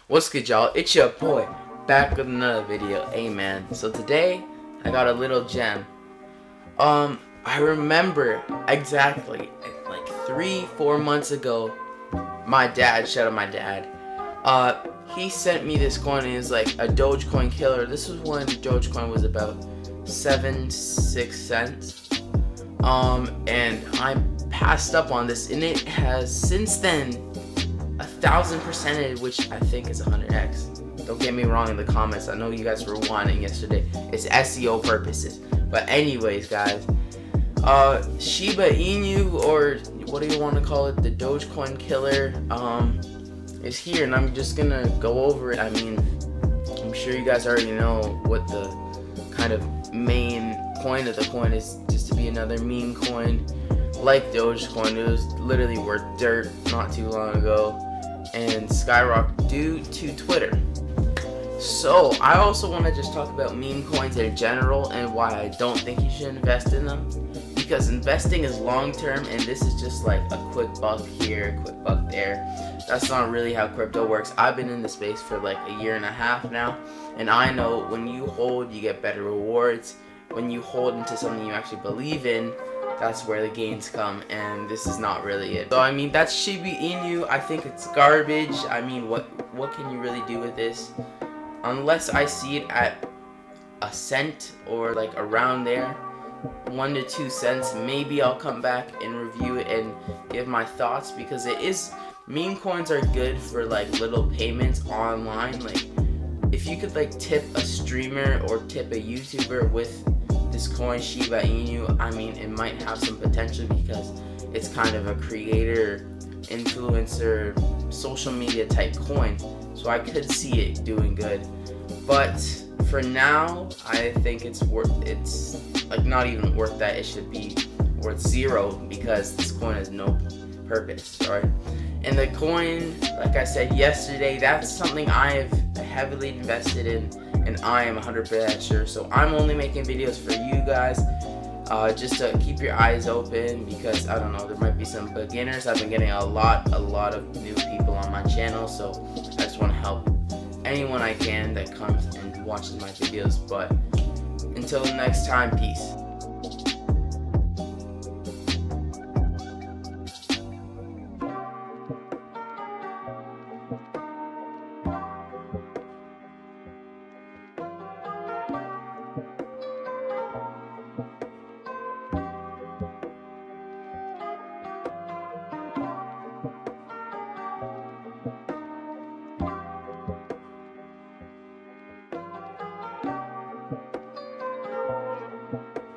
What's good, y'all? It's your boy back with another video. Hey man, so today I got a little gem. I remember exactly like 3-4 months ago, my dad, shout out my dad, he sent me this coin and it's like a DogeCoin killer. This was when DogeCoin was about 6 cents. And I passed up on this, and it has since then 1,000%, which I think is 100x. Don't get me wrong in the comments. I know you guys were whining yesterday. It's SEO purposes. But anyways, guys, Shiba INU, or what do you want to call it, the DogeCoin killer, is here, and I'm just gonna go over it. I mean, I'm sure you guys already know what the kind of main point of the coin is, just to be another meme coin like DogeCoin. It was literally worth dirt not too long ago and skyrocketed due to Twitter. So I also want to just talk about meme coins in general and why I don't think you should invest in them, because investing is long term and this is just like a quick buck here, quick buck there. That's not really how crypto works. I've been in the space for like a year and a half now, and I know when you hold, you get better rewards. When you hold into something you actually believe in, that's where the gains come, and this is not really it. So I mean, that's Shiba INU. I think it's garbage. I mean, what can you really do with this? Unless I see it at a cent or like around there, 1 to 2 cents, maybe I'll come back and review it and give my thoughts, because it is, meme coins are good for like little payments online. Like if you could like tip a streamer or tip a YouTuber with this coin Shiba INU, I mean, it might have some potential because it's kind of a creator, influencer, social media type coin. So I could see it doing good. But for now, I think it's like not even worth that. It should be worth 0 because this coin has no purpose, right? And the coin, like I said yesterday, that's something I've heavily invested in, and I am 100% sure. So I'm only making videos for you guys, just to keep your eyes open, because I don't know, there might be some beginners. I've been getting a lot of new people on my channel, so I just want to help anyone I can that comes and watches my videos. But until next time, peace.